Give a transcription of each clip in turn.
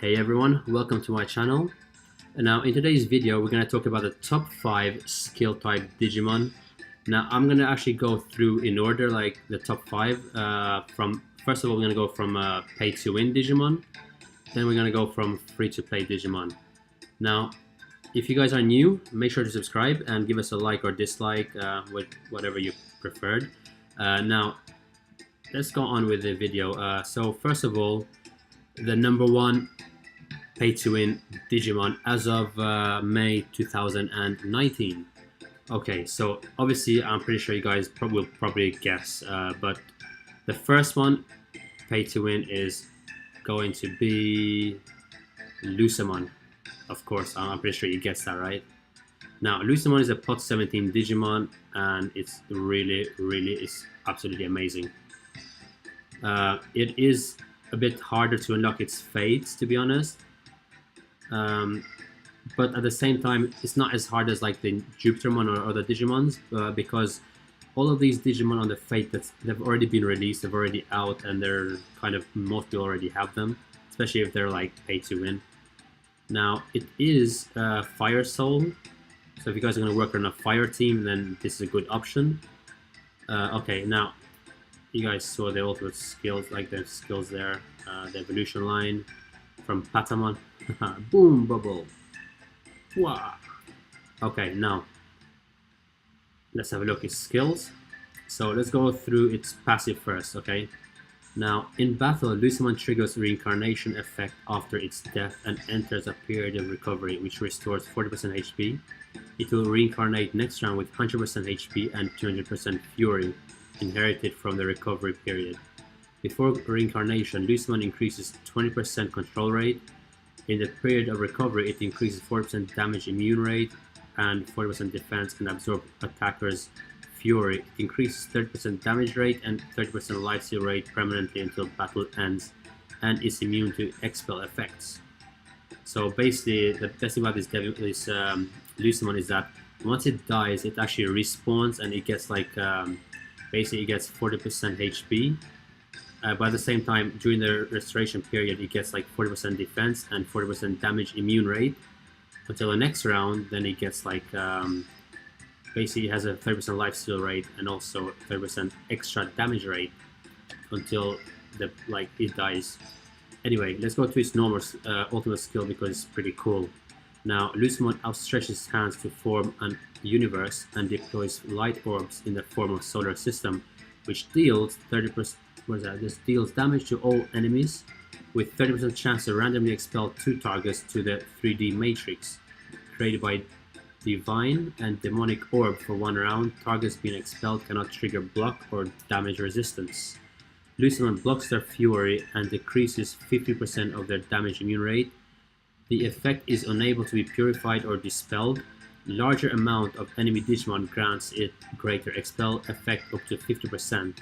Hey everyone, welcome to my channel. And now in today's video we're going to talk about the top 5 skill type Digimon. Now I'm going to actually go through in order, like the top 5. From first of all we're going to go from pay to win Digimon, then we're going to go from free to play Digimon. Now if you guys are new, make sure to subscribe and give us a like or dislike with whatever you preferred. Now let's go on with the video. So first of all, the number 1 pay to win Digimon as of May 2019. Okay, so obviously I'm pretty sure you guys will probably guess, but the first one pay to win is going to be Lucemon. Of course, I'm pretty sure you guessed that right. Now Lucemon is a pot 17 Digimon and it's really is absolutely amazing. It is a bit harder to unlock its fates, to be honest. But at the same time, it's not as hard as like the Jupitermon or other Digimons, because all of these Digimon on the fate they've already been released, they're already out, and they're kind of, most people already have them, especially if they're like pay to win. Now it is Fire Soul, so if you guys are going to work on a fire team, then this is a good option. Okay, now you guys saw the ultimate skills, like the skills there, the evolution line from Patamon. Boom bubble. Wow. Okay, now let's have a look at skills. So let's go through its passive first. Okay, now in battle Lucemon triggers reincarnation effect after its death and enters a period of recovery which restores 40% HP. It will reincarnate next round with 100% HP and 200% fury inherited from the recovery period. Before reincarnation, Lucemon increases 20% control rate. In the period of recovery, it increases 40% damage immune rate and 40% defense and absorb attackers' fury. It increases 30% damage rate and 30% life steal rate permanently until battle ends, and is immune to expel effects. So basically, the best thing about this Lucemon is that once it dies, it actually respawns and it gets like basically it gets 40% HP. But at the same time, during the restoration period, it gets like 40% defense and 40% damage immune rate until the next round. Then it gets like basically it has a 30% life steal rate and also 30% extra damage rate until it dies. Anyway, let's go to its normal ultimate skill because it's pretty cool. Now Lucemon outstretches its hands to form a universe and deploys light orbs in the form of solar system, which deals 30%. This deals damage to all enemies with 30% chance to randomly expel 2 targets to the 3D matrix created by divine and demonic orb for 1 round. Targets being expelled cannot trigger block or damage resistance. Lucemon blocks their fury and decreases 50% of their damage immune rate. The effect is unable to be purified or dispelled. Larger amount of enemy Digimon grants it greater expel effect up to 50%.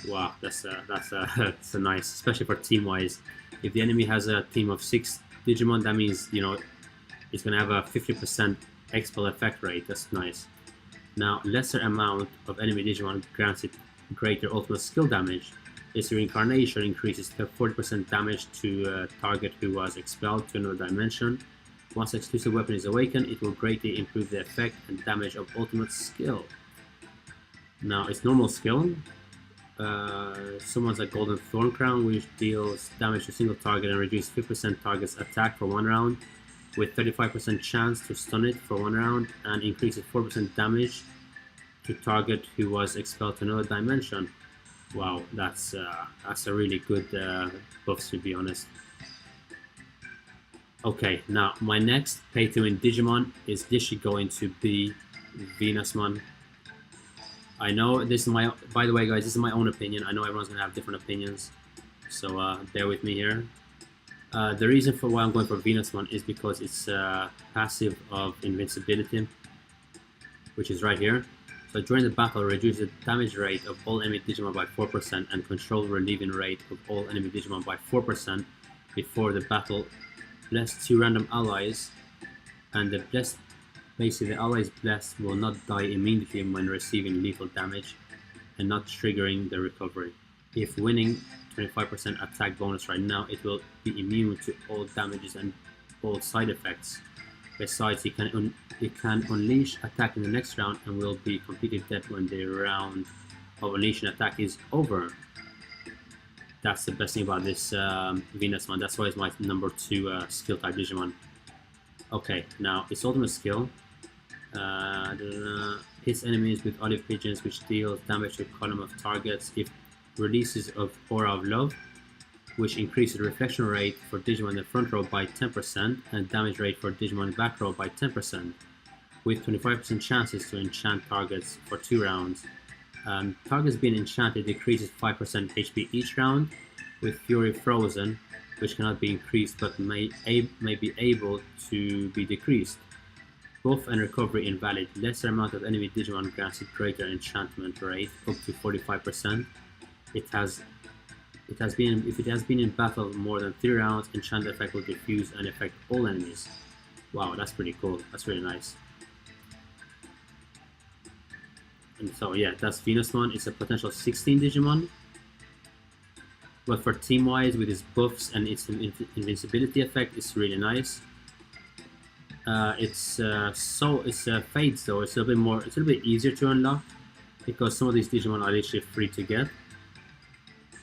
Wow, that's a nice, especially for team wise. If the enemy has a team of 6 Digimon, that means, you know, it's gonna have a 50% expel effect rate. That's nice. Now lesser amount of enemy Digimon grants it greater ultimate skill damage. This reincarnation increases the 40% damage to a target who was expelled to another dimension. Once exclusive weapon is awakened, it will greatly improve the effect and damage of ultimate skill. Now its normal skill summons a golden thorn crown which deals damage to a single target and reduces 50% target's attack for 1 round with 35% chance to stun it for 1 round, and increases 4% damage to target who was expelled to another dimension. Wow, that's a really good buff, to be honest. Okay, now my next pay to win Digimon is going to be Venusmon. I know this is by the way guys, this is my own opinion. I know everyone's gonna have different opinions, so bear with me here. The reason for why I'm going for Venusmon is because it's passive of invincibility, which is right here. So during the battle, reduce the damage rate of all enemy Digimon by 4% and control relieving rate of all enemy Digimon by 4% before the battle. Bless 2 random allies, and the blessed, basically the allies blessed will not die immediately when receiving lethal damage and not triggering the recovery. If winning 25% attack bonus right now, it will be immune to all damages and all side effects. Besides, it can unleash attack in the next round and will be completely dead when the round of unleashing attack is over. That's the best thing about this Venusmon. That's why it's my number 2 skill type Digimon. Okay, now its ultimate skill hits enemies with olive pigeons, which deals damage to a column of targets. If releases of Aura of Love, which increases reflection rate for Digimon in the front row by 10% and damage rate for Digimon in the back row by 10%, with 25% chances to enchant targets for 2 rounds. Targets being enchanted decreases 5% HP each round, with Fury Frozen, which cannot be increased but may be able to be decreased. Buff and recovery invalid. Lesser amount of enemy Digimon grants it greater enchantment rate, up to 45%. If it has been in battle more than 3 rounds, enchant effect will diffuse and affect all enemies. Wow, that's pretty cool. That's really nice. And so yeah, that's Venusmon. It's a potential 16 Digimon. But for team-wise, with its buffs and its invincibility effect, it's really nice. It's fades though. It's a little bit easier to unlock because some of these Digimon are literally free to get.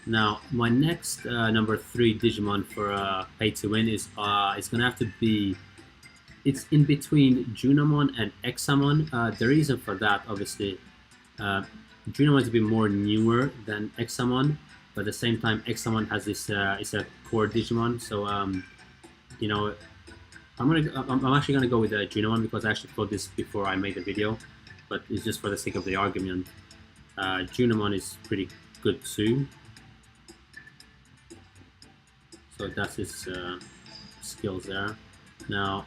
Now, my next number 3 Digimon for pay to win is it's gonna have to be. It's in between Junamon and Examon. The reason for that, obviously, Junamon is a bit more newer than Examon, but at the same time, Examon has this. It's a core Digimon, so you know, I'm actually gonna go with Junamon because I actually thought this before I made the video, but it's just for the sake of the argument. Junamon is pretty good too. So that's his skills there. Now,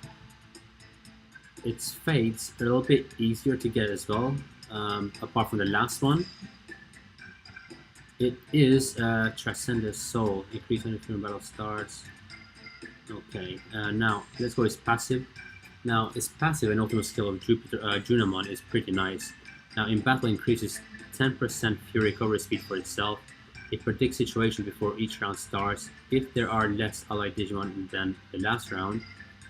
its fates are a little bit easier to get as well, apart from the last one. It is Transcendent Soul. Increase when the battle starts. Okay, now let's go with its passive. Now, its passive and ultimate skill of Junamon is pretty nice. Now, in battle, increases 10% Fury recovery speed for itself. It predicts situations before each round starts. If there are less allied Digimon than the last round,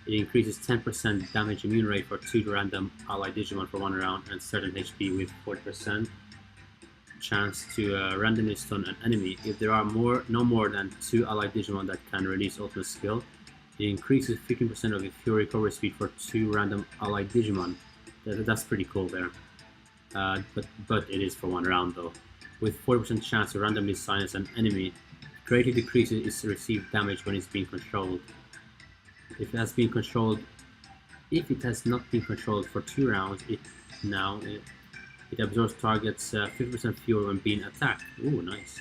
it increases 10% damage immune rate for 2 random allied Digimon for 1 round and certain HP with 40% chance to randomly stun an enemy. If there are no more than 2 allied Digimon that can release ultimate skill, it increases 15% of the Fury recovery speed for 2 random allied Digimon. That's pretty cool there. But it is for 1 round though. With 40% chance to randomly silence an enemy, greatly decreases its received damage when it's being controlled. If it has not been controlled for 2 rounds, it absorbs targets 50% fewer when being attacked. Ooh, nice.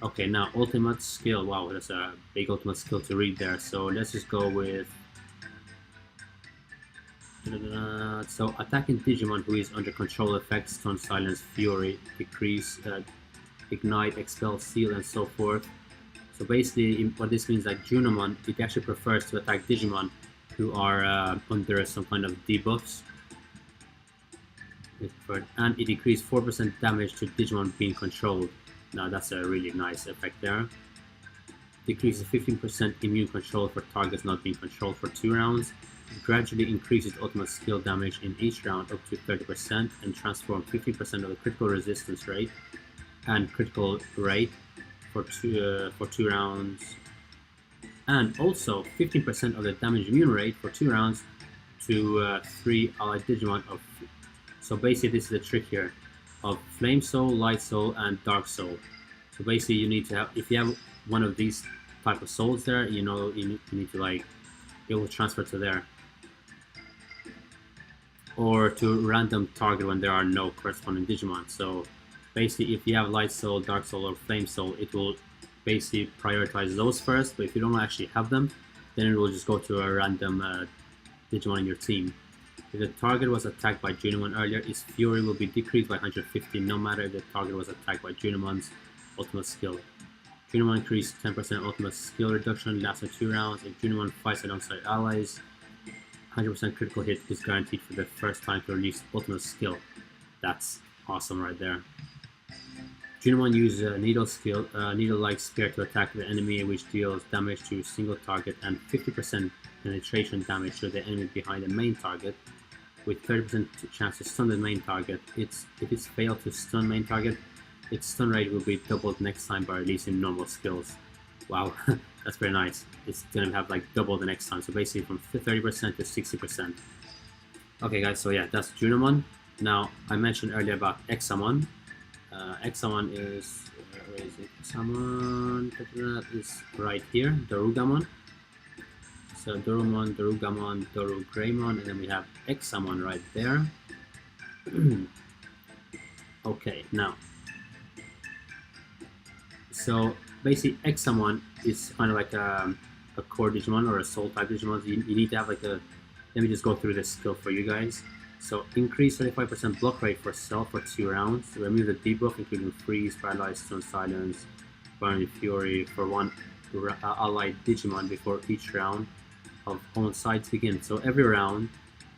Okay, now ultimate skill. Wow, that's a big ultimate skill to read there. So let's just go with. So attacking Digimon who is under control effects, stun, silence, fury, decrease, ignite, expel, seal, and so forth. So basically, what this means, like Junamon, it actually prefers to attack Digimon who are under some kind of debuffs. And it decreases 4% damage to Digimon being controlled. Now that's a really nice effect there. Decreases 15% immune control for targets not being controlled for 2 rounds. It gradually increases ultimate skill damage in each round up to 30% and transforms 50% of the critical resistance rate and critical rate for 2 rounds. And also 15% of the damage immune rate for 2 rounds to 3 allied Digimon of. So basically, this is the trick here of Flame Soul, Light Soul, and Dark Soul. So basically, you need to have, if you have one of these type of souls there, you need to like it will transfer to there, or to random target when there are no corresponding Digimon. So basically, if you have Light Soul, Dark Soul, or Flame Soul, it will basically prioritize those first. But if you don't actually have them, then it will just go to a random Digimon in your team. If the target was attacked by Junamon earlier, its Fury will be decreased by 150 no matter if the target was attacked by Junamon's ultimate skill. Junamon increased 10% ultimate skill reduction, lasts for 2 rounds. If Junamon fights alongside allies, 100% critical hit is guaranteed for the first time to release ultimate skill. That's awesome right there. Junimon uses a needle-like spear to attack the enemy, which deals damage to a single target and 50% penetration damage to the enemy behind the main target, with 30% chance to stun the main target. If it's failed to stun main target, its stun rate will be doubled next time by releasing normal skills. Wow, that's very nice. It's gonna have like double the next time, so basically from 30% to 60%. Okay guys, so yeah, that's Junimon. Now, I mentioned earlier about Examon. Examon is, where is it? Examon is right here, Darugamon. So Dorumon, Darugamon, Dorugreymon, and then we have Examon right there. Okay, now, so basically Examon is kind of like a core Digimon or a soul type Digimon. You need to have like a, let me just go through this skill for you guys. So increase 35% block rate for self for 2 rounds. Remove the debuff including freeze, paralyze, stun, silence, burning fury for 1 allied Digimon before each round of own sides begin. So every round,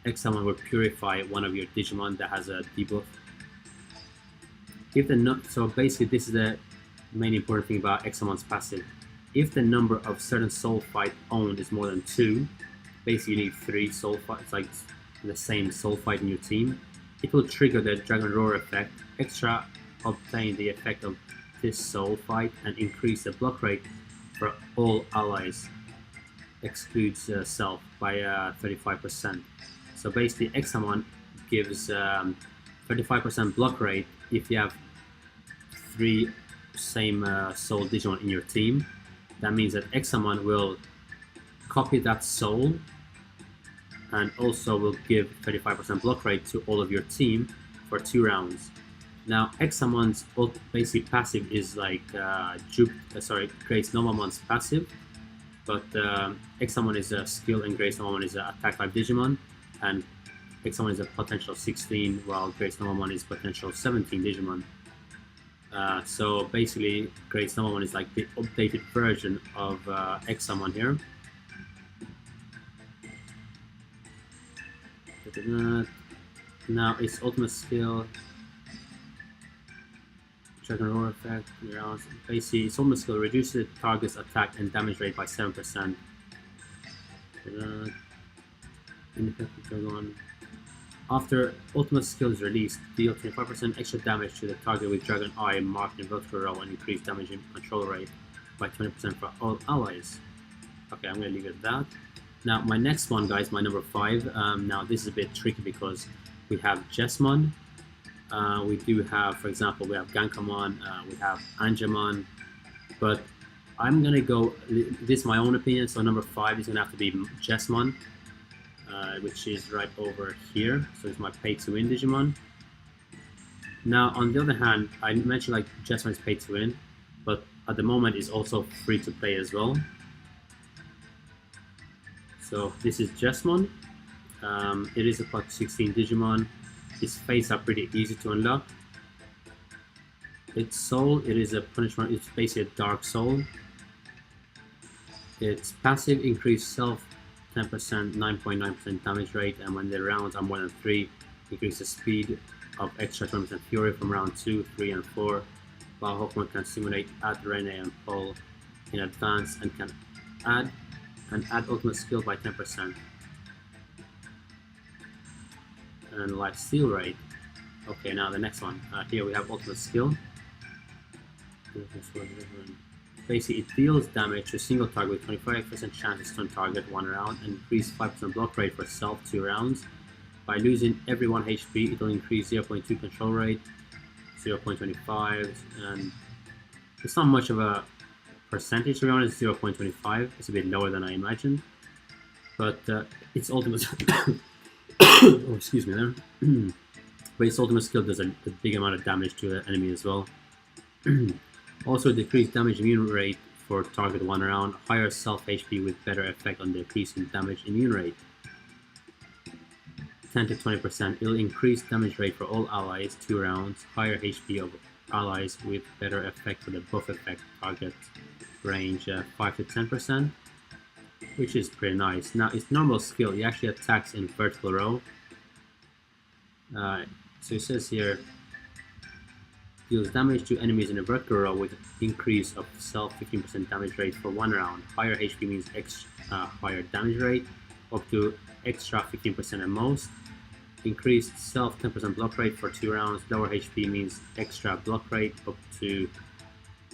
Examon will purify one of your Digimon that has a debuff. So basically this is the main important thing about Examon's passive. If the number of certain soul fight owned is more than 2, basically you need 3 soul fights, like the same soul fight in your team, it will trigger the Dragon Roar effect, extra obtain the effect of this soul fight, and increase the block rate for all allies, excludes self, by 35%. So basically Examon gives 35% block rate if you have 3 same soul Digimon in your team. That means that Examon will copy that soul and also will give 35% block rate to all of your team for 2 rounds. Now, Examon's basic passive is like Grace Novamon's passive, but Examon is a skill and Grace Novamon is an attack type Digimon, and Examon is a potential 16, while Grace Novamon is potential 17 Digimon. So basically, Grace Novamon is like the updated version of Examon here. Now its ultimate skill, Dragon Roar effect. Basically, its ultimate skill reduces the target's attack and damage rate by 7%. After ultimate skill is released, deal 25% extra damage to the target with Dragon Eye marked in vertical row and increase damage and control rate by 20% for all allies. Okay, I'm gonna leave it at that. Now, my next one, guys, my number 5. Now, this is a bit tricky because we have Jesmon. We do have, for example, we have Gankamon, we have Angemon. But I'm going to go, this is my own opinion, so number 5 is going to have to be Jesmon, which is right over here. So it's my pay-to-win Digimon. Now, on the other hand, I mentioned like Jesmon is pay-to-win, but at the moment it's also free to play as well. So this is Jesmon. It is a part 16 Digimon. Its fates are pretty easy to unlock. Its soul, it is a punishment. It's basically a dark soul. Its passive increase self 10%, 9.9% damage rate, and when the rounds are more than 3, increase the speed of extra 20% fury from round 2, 3, and 4. While Pokemon can simulate add Rene and Pull in advance and can add ultimate skill by 10%. And life steal rate. Okay, now the next one. Here we have ultimate skill. Basically, it deals damage to a single target with 25% chance to stun target 1 round and increase 5% block rate for self 2 rounds. By losing every 1 HP, it will increase 0.2 control rate, 0.25, and it's not much of a percentage to be honest. 0.25. It's a bit lower than I imagined, but its ultimate oh, excuse me there. But its ultimate skill does a big amount of damage to the enemy as well. Also decreased damage immune rate for target 1 round, higher self HP with better effect on decreasing damage immune rate. 10 to 20%. It'll increase damage rate for all allies 2 rounds, higher HP of allies with better effect for the buff effect target range 5 to 10%, which is pretty nice. Now its normal skill, it actually attacks in vertical row. So it says here, Deals damage to enemies in a vertical row with increase of self 15% damage rate for 1 round. Higher HP means higher damage rate, up to extra 15% at most. Increased self 10% block rate for 2 rounds. Lower HP means extra block rate, up to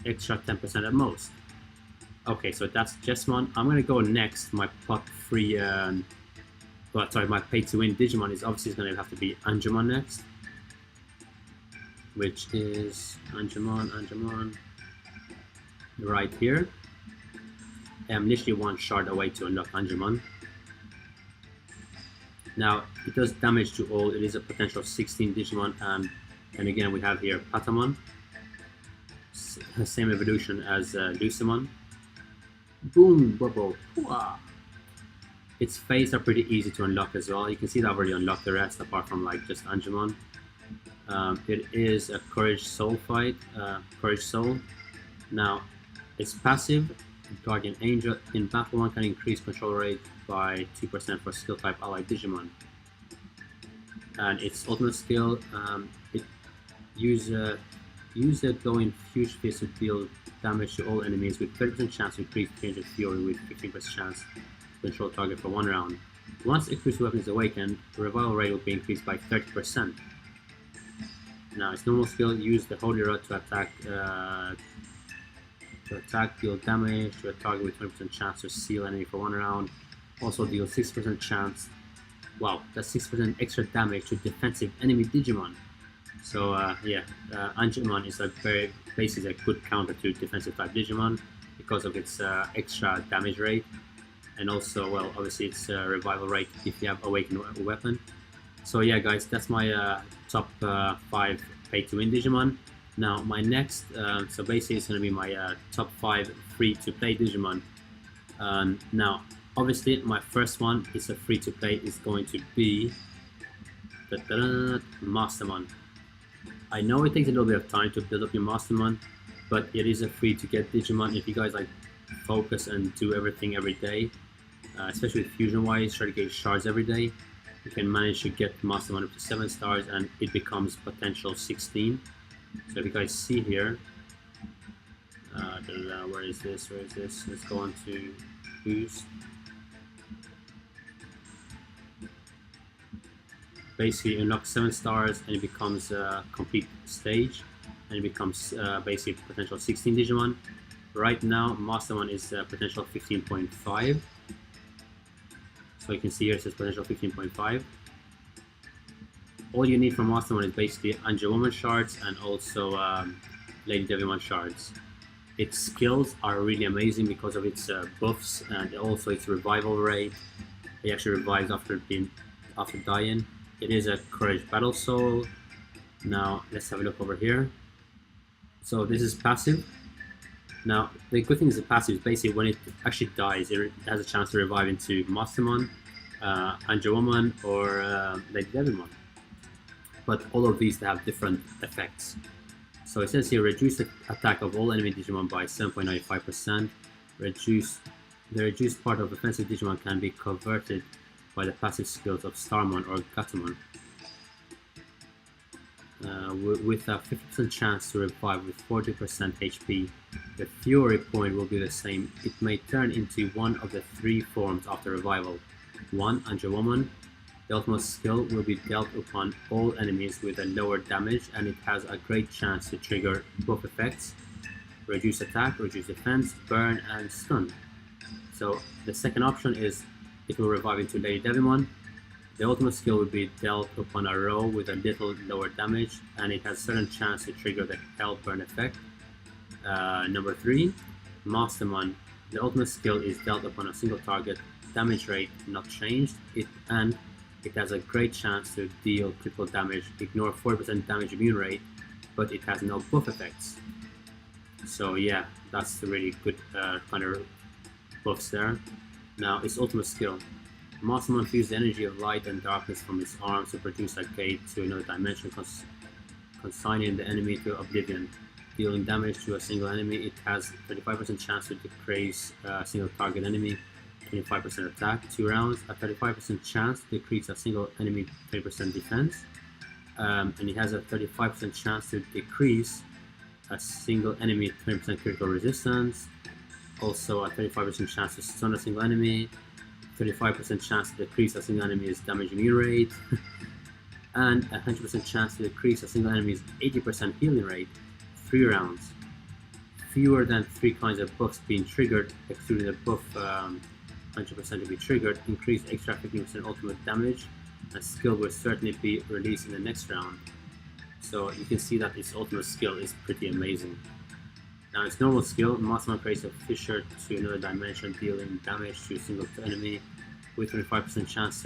extra 10% at most. Okay, so that's Jesmon. I'm gonna go next. My pot free, my pay to win Digimon is obviously gonna have to be Angemon next, which is Angemon right here. I'm literally 1 shard away to unlock Angemon. Now it does damage to all. It is a potential 16 Digimon, and again we have here Patamon, same evolution as Lucemon. Boom, bubble. Its face are pretty easy to unlock as well. You can see that I've already unlocked the rest apart from like just Angemon. It is a Courage Soul fight, Courage Soul. Now, its passive, Guardian Angel, in battle 1 can increase control rate by 2% for skill type allied Digimon. And its ultimate skill, it use a glowing Huge Fist to deal damage to all enemies with 30% chance to increase Change of Fury with 15% chance to control target for 1 round. Once a crucial weapon is awakened, the revival rate will be increased by 30%. Now its normal skill, use the Holy Rod to attack, deal damage to a target with 20% chance to seal enemy for 1 round. Also deal 6% chance, wow, that's 6% extra damage to defensive enemy Digimon. So Angemon is basically a good counter to defensive type Digimon because of its extra damage rate, and also, well, obviously its revival rate if you have awakened weapon. So yeah, guys, that's my top 5 pay to win Digimon. Now my next, so basically it's going to be my top 5 free to play Digimon. Now obviously my first one is a free to play, is going to be Mastermon. I know it takes a little bit of time to build up your Mastermon, but it is a free to get Digimon if you guys like focus and do everything every day, especially with fusion wise, try to get shards every day. You can manage to get Mastermon up to 7 stars and it becomes potential 16. So if you guys see here, where is this? Let's go on to boost. Basically unlock 7 stars and it becomes a complete stage, and it becomes basically potential 16 Digimon. Right now Mastermon is potential 15.5, so you can see here it says potential 15.5. All you need from Mastermon is basically Angelwoman shards and also Lady Devilmon shards. Its skills are really amazing because of its buffs and also its revival rate. It actually revives after dying. It is a Courage Battle Soul. Now let's have a look over here. So this is passive. Now the good thing is the passive is basically when it actually dies, it has a chance to revive into Mastermon, Angelwoman, or Lady Devilmon. But all of these have different effects. So it says here, reduce the attack of all enemy Digimon by 7.95%. The reduced part of offensive Digimon can be converted by the passive skills of Starmon or Gatomon. With a 50% chance to revive with 40% HP. The Fury point will be the same. It may turn into one of the 3 forms after revival. 1. Angelwoman. The ultimate skill will be dealt upon all enemies with a lower damage, and it has a great chance to trigger buff effects: reduce attack, reduce defense, burn, and stun. So the second option is it will revive into Lady Devilmon. The ultimate skill will be dealt upon a row with a little lower damage, and it has certain chance to trigger the Hell Burn effect. Number 3, Mastermon. The ultimate skill is dealt upon a single target, damage rate not changed, it has a great chance to deal critical damage, ignore 40% damage immune rate, but it has no buff effects. So yeah, that's a really good kind of buffs there. Now its ultimate skill. Mastermon fuses the energy of light and darkness from its arms to produce a gate to another dimension, consigning the enemy to oblivion. Dealing damage to a single enemy, it has 35% chance to decrease a single target enemy, 25% attack, 2 rounds, a 35% chance to decrease a single enemy 20% defense, and it has a 35% chance to decrease a single enemy 20% critical resistance, also a 35% chance to stun a single enemy, 35% chance to decrease a single enemy's damage immune rate, and a 100% chance to decrease a single enemy's 80% healing rate, 3 rounds. Fewer than 3 kinds of buffs being triggered, excluding the buff 100% to be triggered, increase extra 15% ultimate damage, and skill will certainly be released in the next round. So you can see that its ultimate skill is pretty amazing. Now its normal skill, Lucemon creates a fissure to another dimension, dealing damage to a single enemy with 25% chance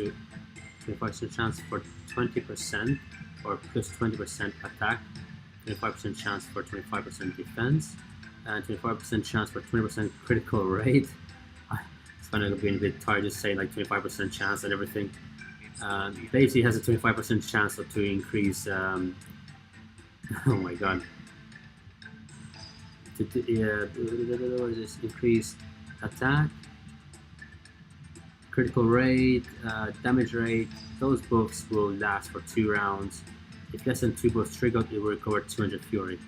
for 20% or plus 20% attack, 25% chance for 25% defense, and 25% chance for 20% critical rate. It's kind of being a bit tired just saying like 25% chance and everything. Basically has a 25% chance to increase oh my god. What is this? Increase attack, critical rate, damage rate. Those buffs will last for 2 rounds. If less than 2 buffs triggered, it will recover 200 fury.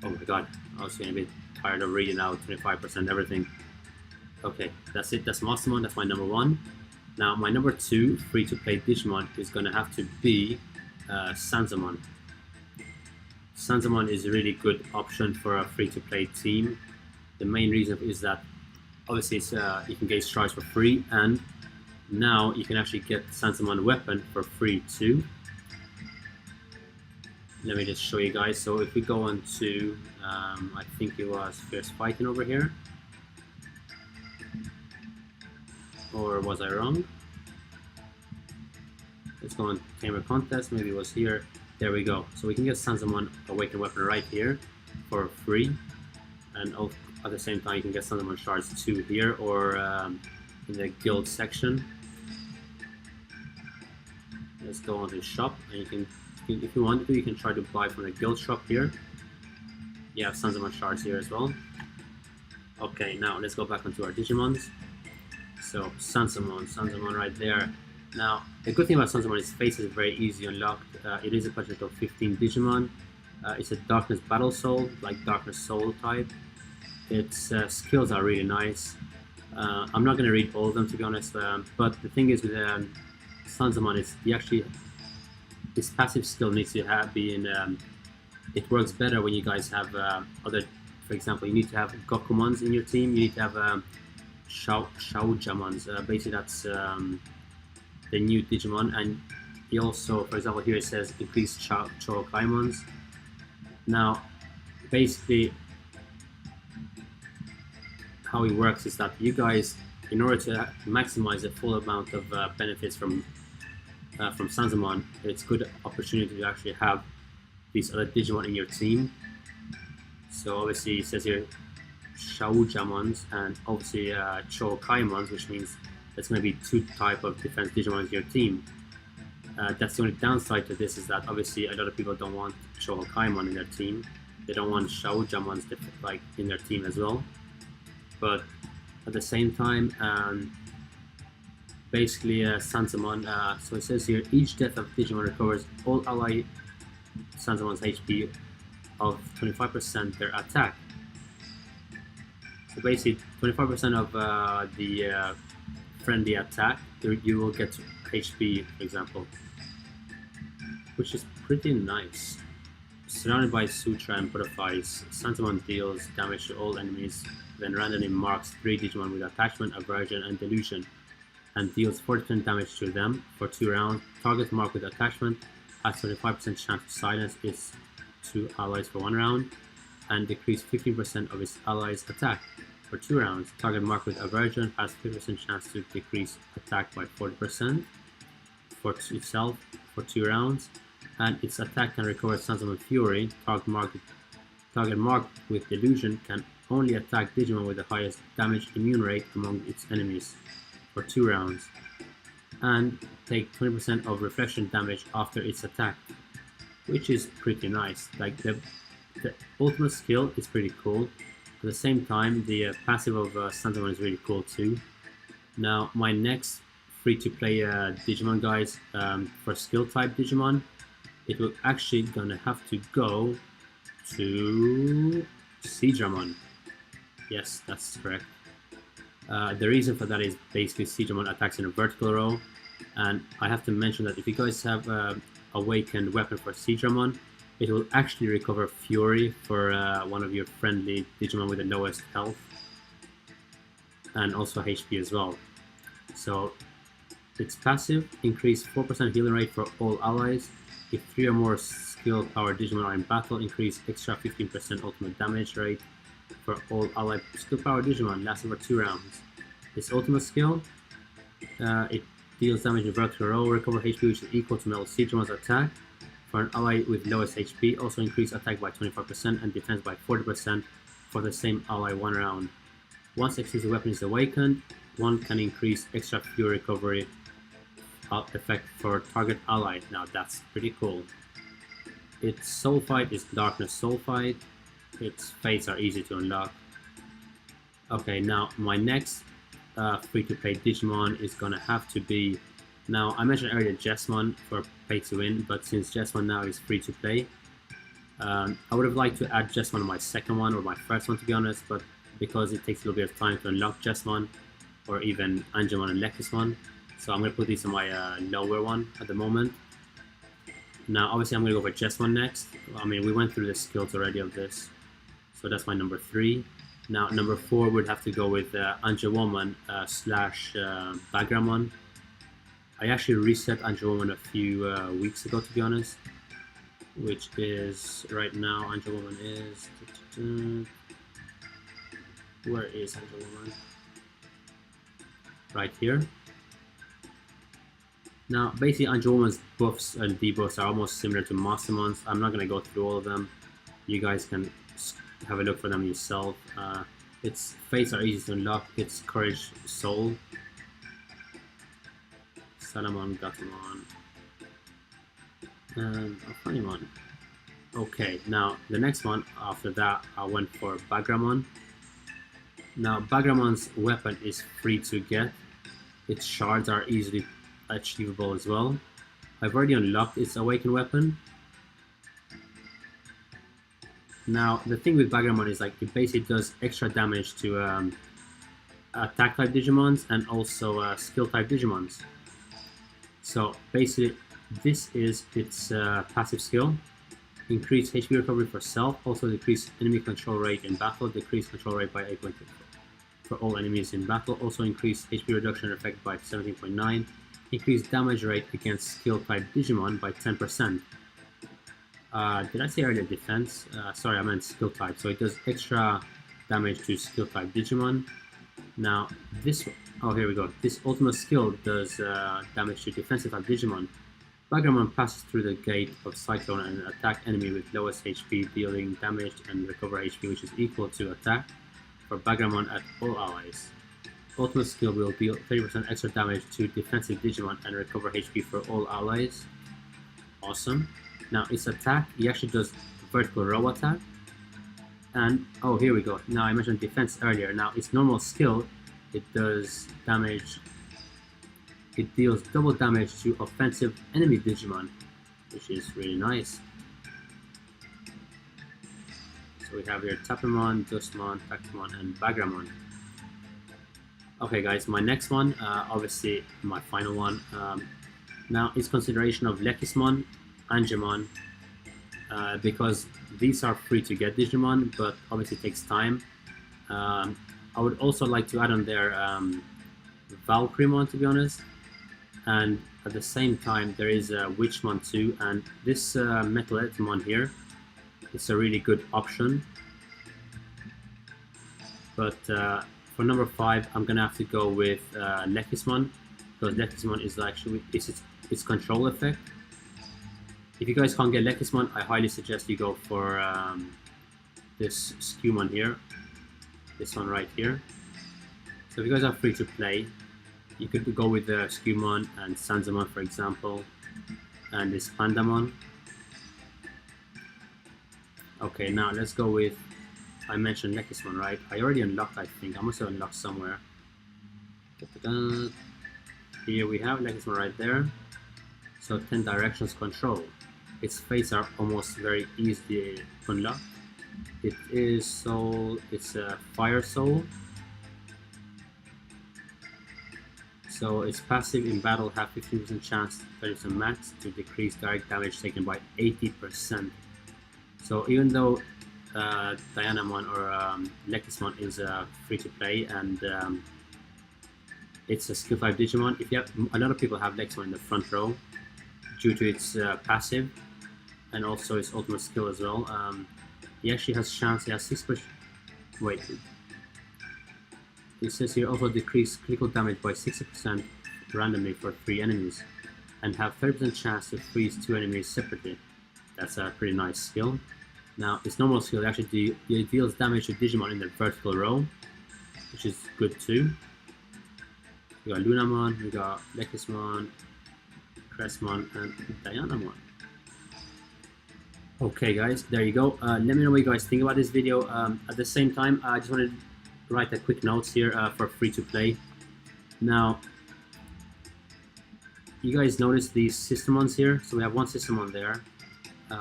Oh my god, I was getting a bit tired of reading out 25% everything. Okay, that's it. That's Lucemon. That's my number 1. Now my number 2 free-to-play Digimon is gonna have to be Sansamon. Sansamon is a really good option for a free-to-play team. The main reason is that obviously it's, you can get shards for free, and now you can actually get Sansamon weapon for free too. Let me just show you guys. So if we go on to, I think it was Fierce Fighting over here. Or was I wrong? Let's go on Tamer Contest, maybe it was here. There we go. So we can get Sansamon Awakened Weapon right here for free. And at the same time you can get Sansamon Shards 2 here or in the guild section. Let's go on to the shop and you can, if you want to, you can try to buy from the guild shop here. You have Sansamon Shards here as well. Okay, now let's go back onto our Digimons. So Sansamon right there. Now, the good thing about Sansamon is face is very easy unlocked. It is a collection of 15 Digimon. It's a Darkness Battle Soul, like Darkness Soul type. Its skills are really nice. I'm not going to read all of them to be honest, but the thing is with Sansamon is its passive skill needs to be in. It works better when you guys have other. For example, you need to have Gokumons in your team. You need to have Shaojamons. Basically, that's the new Digimon, and he also, for example, here it says increased Chorokaimons. Now, basically, how it works is that you guys, in order to maximize the full amount of benefits from Sansamon, it's a good opportunity to actually have these other Digimon in your team. So obviously it says here Shaojamons and obviously Chorokaimons, which means there's going to be 2 type of defense Digimon in your team. That's the only downside to this, is that obviously a lot of people don't want Chorokaimon in their team. They don't want Shaojamons like in their team as well. But at the same time, basically Sansamon, so it says here, each death of Digimon recovers all ally Sansamon's HP of 25% their attack. So basically 25% of the friendly attack, you will get HP, for example, which is pretty nice. Surrounded by Sutra and Butterflies, Sansamon deals damage to all enemies, then randomly marks 3 Digimon with attachment, aversion, and delusion, and deals 40% damage to them for 2 rounds. Target marked with attachment has 25% chance to silence its 2 allies for 1 round, and decrease 15% of its allies' attack for 2 rounds. Target marked with aversion has 50% chance to decrease attack by 40% for itself for 2 rounds, and its attack can recover Sansamon Fury. Target marked with delusion can only attack Digimon with the highest damage immune rate among its enemies for 2 rounds, and take 20% of reflection damage after its attack, which is pretty nice. Like the ultimate skill is pretty cool. At the same time, the passive of Sansamon is really cool too. Now, my next free-to-play Digimon, guys, for skill type Digimon, it will actually gonna have to go to Digimon. Yes, that's correct. The reason for that is basically Digimon attacks in a vertical row, and I have to mention that if you guys have awakened weapon for Digimon, it will actually recover Fury for one of your friendly Digimon with the lowest health, and also HP as well. So its passive, increase 4% healing rate for all allies. If 3 or more skill power Digimon are in battle, increase extra 15% ultimate damage rate for all allied skill power Digimon, lasting for 2 rounds. Its ultimate skill, it deals damage in vertical row, recover HP which is equal to metal Digimon's attack. For an ally with lowest HP, also increase attack by 25% and defense by 40% for the same ally 1 round. Once exclusive weapon is awakened, one can increase extra Fury recovery effect for target ally. Now that's pretty cool. Its soul fight is Darkness Soul Fight. Its fates are easy to unlock. Okay, now my next free-to-play Digimon is gonna have to be... Now, I mentioned earlier Jesmon for pay-to-win, but since Jesmon now is free-to-play, I would have liked to add Jesmon on my second one or my first one, to be honest, but because it takes a little bit of time to unlock Jesmon, or even Angemon and Lekismon, so I'm going to put these on my lower one at the moment. Now, obviously, I'm going to go for Jesmon next. I mean, we went through the skills already of this, so that's my number 3. Now, number 4 would have to go with Angemon slash Bagramon. I actually reset Angemon a few weeks ago, to be honest, which is right now. Angemon is... Where is Angemon? Right here. Now, basically, Angemon's buffs and debuffs are almost similar to Mastermon's. I'm not going to go through all of them. You guys can have a look for them yourself. Its fates are easy to unlock. Its Courage Soul. Salamon, Gatomon, and a funny one. Okay, now the next one after that, I went for Bagramon. Now, Bagramon's weapon is free to get. Its shards are easily achievable as well. I've already unlocked its awakened weapon. Now, the thing with Bagramon is like it basically does extra damage to attack type Digimons and also skill type Digimons. So basically, this is its passive skill. Increase HP recovery for self, also decrease enemy control rate in battle, decrease control rate by 8.2 for all enemies in battle, also increase HP reduction effect by 17.9, increase damage rate against skill type Digimon by 10%. Did I say earlier defense? Sorry, I meant skill type. So it does extra damage to skill type Digimon. Now, this... Oh, here we go. This ultimate skill does damage to defensive type Digimon. Bagramon passes through the gate of Cyclone and attack enemy with lowest HP, dealing damage and recover HP which is equal to attack for Bagramon at all allies. Ultimate skill will deal 30% extra damage to defensive Digimon and recover HP for all allies. Awesome. Now its attack, he actually does vertical row attack. And, oh, here we go. Now I mentioned defense earlier. Now its normal skill, it does damage... It deals double damage to offensive enemy Digimon, which is really nice. So we have here Tapemon, Dustmon, Tactimon, and Bagramon. Okay guys, my next one, obviously my final one. Now it's consideration of Lekismon, Angemon, because these are free to get Digimon, but obviously it takes time. I would also like to add on there Valkyrmon, to be honest. And at the same time, there is a Witchmon too, and this Metalethmon here, it's a really good option. But for number 5, I'm gonna have to go with Lekismon, because Lekismon is actually its control effect. If you guys can't get Lekismon, I highly suggest you go for this Skewmon here, this one right here. So if you guys are free to play, you could go with the Skewmon and Sansamon, for example, and this Pandamon. Okay, now let's go with... I mentioned Lekismon, right? I already unlocked, I think. I must have unlocked somewhere. Here we have Lekismon right there. So 10 directions control. Its fates are almost very easy to unlock. It is soul. It's a fire soul. So its passive in battle have 15% chance, 30% max to decrease direct damage taken by 80%. So even though Dianamon or Lucemon is free to play and it's a skill 5 Digimon, if you have, a lot of people have Lucemon in the front row due to its passive and also its ultimate skill as well. He actually has chance. He has 6%. Wait. It says here also decrease critical damage by 60% randomly for 3 enemies, and have 30% chance to freeze 2 enemies separately. That's a pretty nice skill. Now, its normal skill actually deals damage to Digimon in the vertical row, which is good too. We got Lunamon, we got Lucemon, Crestmon, and Dianamon. Okay guys, there you go. Let me know what you guys think about this video. At the same time, I just wanted to write a quick notes here for free to play. Now, you guys notice these Systemons here? So we have one Systemon there.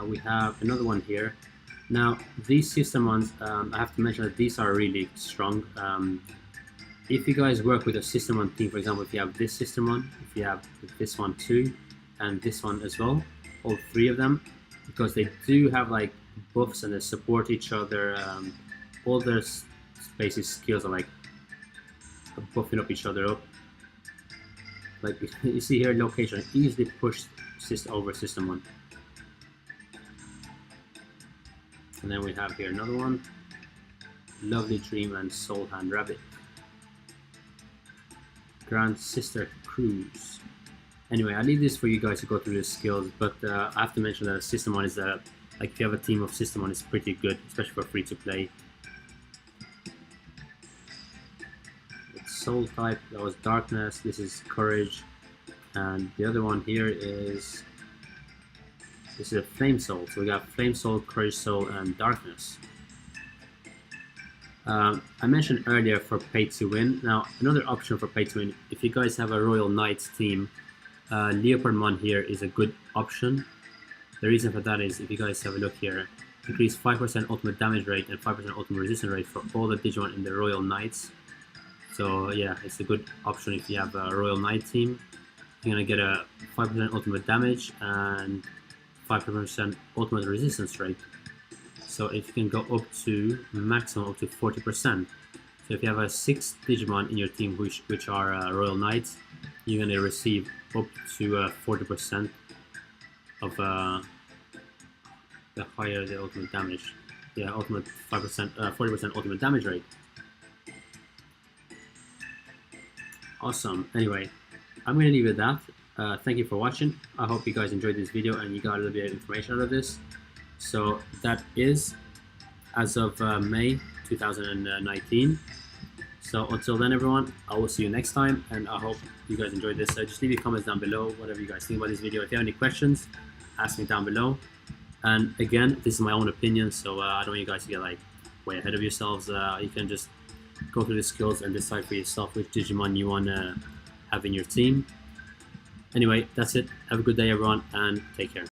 We have another one here. Now, these Systemons, I have to mention that these are really strong. If you guys work with a Systemon team, for example, if you have this Systemon, if you have this one too, and this one as well, all 3 of them, because they do have like buffs and they support each other. All their basic skills are like buffing up each other up. Like you see here, location easily push over Systemon. And then we have here another one, Lovely Dream and Soul Hand Rabbit. Grand Sister Cruise. Anyway, I'll leave this for you guys to go through the skills, but I have to mention that a Systemon is like if you have a team of Systemon, it's pretty good, especially for free to play. It's Soul type, that was Darkness, this is Courage, and the other one here is, this is a Flame Soul. So we got Flame Soul, Courage Soul, and Darkness. I mentioned earlier for pay to win. Now, another option for pay to win, if you guys have a Royal Knights team, Leopardmon here is a good option. The reason for that is, if you guys have a look here, increase 5% ultimate damage rate and 5% ultimate resistance rate for all the Digimon in the Royal Knights. So yeah, it's a good option if you have a Royal Knight team. You're gonna get a 5% ultimate damage and 5% ultimate resistance rate. So if you can go up to maximum up to 40%. So if you have 6 Digimon in your team which are Royal Knights, you're gonna receive up to 40% of the higher the ultimate damage. Yeah, ultimate 5%, 40% ultimate damage rate. Awesome. Anyway, I'm gonna leave it at that. Thank you for watching. I hope you guys enjoyed this video and you got a little bit of information out of this. So that is as of May 2019. So until then, everyone, I will see you next time, and I hope you guys enjoyed this. Just leave your comments down below, whatever you guys think about this video. If you have any questions, ask me down below. And again, this is my own opinion, so I don't want you guys to get like way ahead of yourselves. You can just go through the skills and decide for yourself which Digimon you want to have in your team. Anyway, that's it. Have a good day, everyone, and take care.